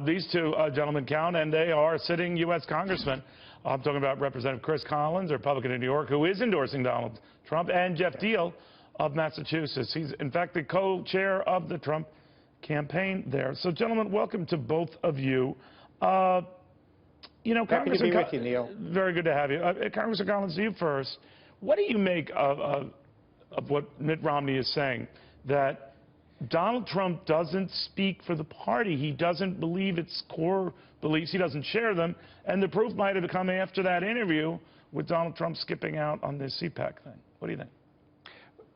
These two gentlemen count, and they are sitting U.S. congressmen. I'm talking about Representative Chris Collins, a Republican in New York, who is endorsing Donald Trump, and Geoff Diehl of Massachusetts. He's, in fact, the co-chair of the Trump campaign there. So, gentlemen, welcome to both of you. You know, happy to be with you, Neil. Very good to have you. Congressman Collins, to you first. What do you make of what Mitt Romney is saying, that Donald Trump doesn't speak for the party? He doesn't believe its core beliefs. He doesn't share them. And the proof might have come after that interview with Donald Trump skipping out on the CPAC thing. What do you think?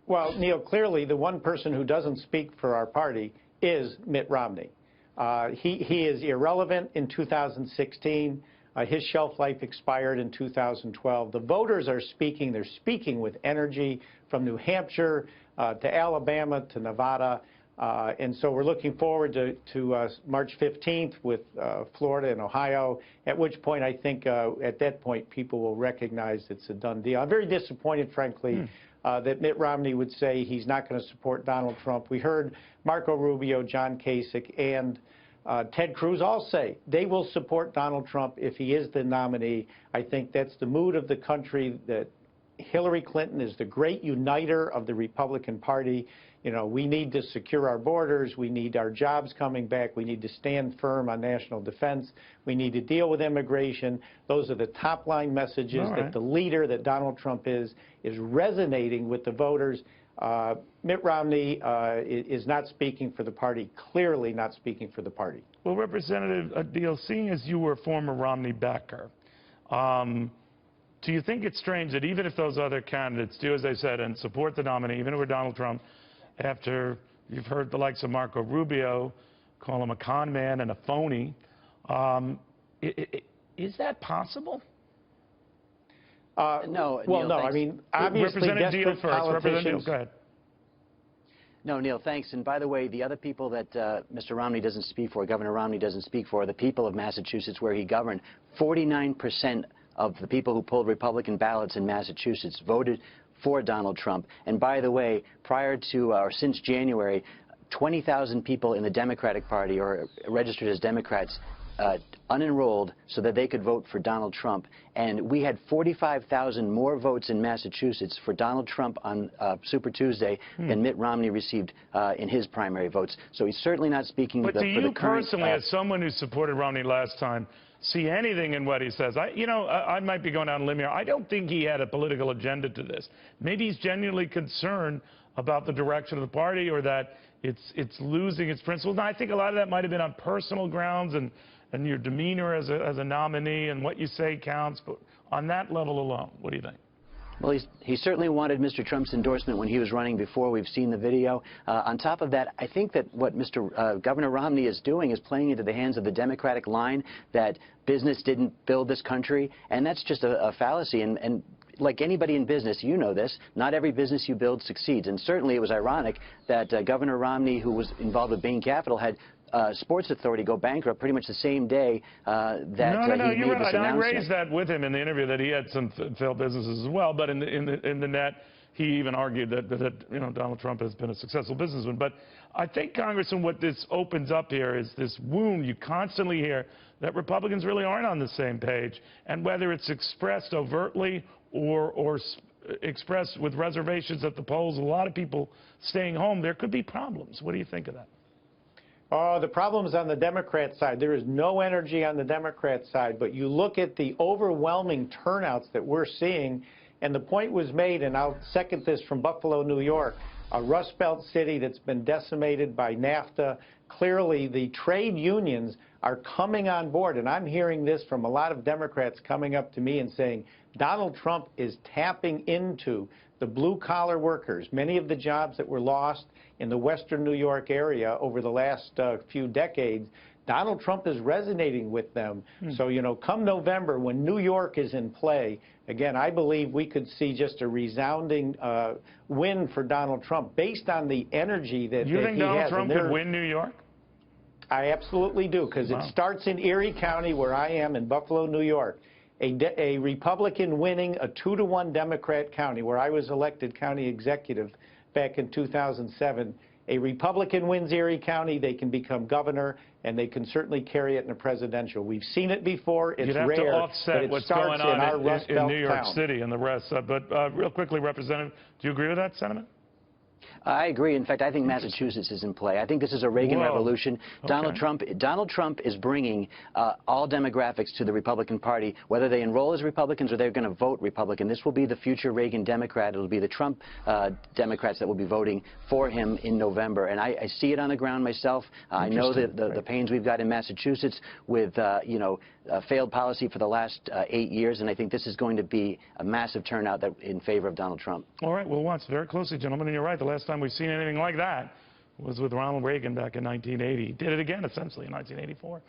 Well, Neil, clearly the one person who doesn't speak for our party is Mitt Romney. He is irrelevant in 2016. His shelf life expired in 2012. The voters are speaking. They're speaking with energy from New Hampshire to Alabama to Nevada. And so we're looking forward to March 15th with Florida and Ohio, at which point I think at that point people will recognize it's a done deal. I'm very disappointed, frankly, that Mitt Romney would say he's not going to support Donald Trump. We heard Marco Rubio, John Kasich, and Ted Cruz all say they will support Donald Trump if he is the nominee. I think that's the mood of the country, that Hillary Clinton is the great uniter of the Republican Party. You know, we need to secure our borders. We need our jobs coming back. We need to stand firm on national defense. We need to deal with immigration. Those are the top line messages that the leader that Donald Trump is resonating with the voters. Mitt Romney is not speaking for the party, clearly not speaking for the party. Well, Representative Diehl, seeing as you were a former Romney backer, do you think it's strange that even if those other candidates do, as I said, and support the nominee, even if we're Donald Trump, after you've heard the likes of Marco Rubio call him a con man and a phony, is that possible? No. Well, Neil, no. thanks. I mean, obviously, Representative Diehl first. Representative Diehl, go ahead. No, Neil, thanks. And by the way, the other people that Mr. Romney doesn't speak for, Governor Romney doesn't speak for, are the people of Massachusetts where he governed. 49% of the people who pulled Republican ballots in Massachusetts voted for Donald Trump. And by the way, prior to or since January, 20,000 people in the Democratic Party or registered as Democrats unenrolled so that they could vote for Donald Trump. And we had 45,000 more votes in Massachusetts for Donald Trump on Super Tuesday than Mitt Romney received in his primary votes. So he's certainly not speaking for the current... But do you personally, as someone who supported Romney last time, see anything in what he says? I might be going out on a limb here. I don't think he had a political agenda to this. Maybe he's genuinely concerned about the direction of the party, or that it's losing its principles. And I think a lot of that might have been on personal grounds and your demeanor as a nominee, and what you say counts. But on that level alone, what do you think? Well, he certainly wanted Mr. Trump's endorsement when he was running before. We've seen the video. On top of that, I think that what Governor Romney is doing is playing into the hands of the Democratic line that business didn't build this country, and that's just a fallacy. And like anybody in business, you know this, not every business you build succeeds. And certainly it was ironic that Governor Romney, who was involved with Bain Capital, had Sports Authority go bankrupt pretty much the same day that he made you're this right. announcement. I raised that with him in the interview, that he had some failed businesses as well. But in the net, he even argued that you know, Donald Trump has been a successful businessman. But I think, Congressman, what this opens up here is this wound you constantly hear, that Republicans really aren't on the same page, and whether it's expressed overtly or expressed with reservations at the polls, a lot of people staying home, there could be problems. What do you think of that? Oh, the problem is on the Democrat side. There is no energy on the Democrat side, but you look at the overwhelming turnouts that we're seeing, and the point was made, and I'll second this from Buffalo, New York, a Rust Belt city that's been decimated by NAFTA. Clearly, the trade unions are coming on board, and I'm hearing this from a lot of Democrats coming up to me and saying Donald Trump is tapping into the blue-collar workers, many of the jobs that were lost in the western New York area over the last few decades. Donald Trump is resonating with them. So, you know, come November, when New York is in play, again, I believe we could see just a resounding win for Donald Trump based on the energy that he has. You think Donald Trump could win New York? I absolutely do, because it starts in Erie County, where I am, in Buffalo, New York. A Republican winning a 2-to-1 Democrat county, where I was elected county executive back in 2007, a Republican wins Erie County, they can become governor, and they can certainly carry it in a presidential. We've seen it before. It's You'd have rare, to offset but it what's starts going on in our Rust in Belt New York town. City and the rest. But real quickly, Representative, do you agree with that sentiment? I agree. In fact, I think Massachusetts is in play. I think this is a Reagan revolution. Okay. Donald Trump is bringing all demographics to the Republican Party, whether they enroll as Republicans or they're going to vote Republican. This will be the future Reagan Democrat. It will be the Trump Democrats that will be voting for him in November. And I see it on the ground myself. I know the pains we've got in Massachusetts with, failed policy for the last 8 years, and I think this is going to be a massive turnout in favor of Donald Trump. All right, we'll watch very closely, gentlemen. And you're right, the last time we've seen anything like that was with Ronald Reagan back in 1980. He did it again, essentially, in 1984.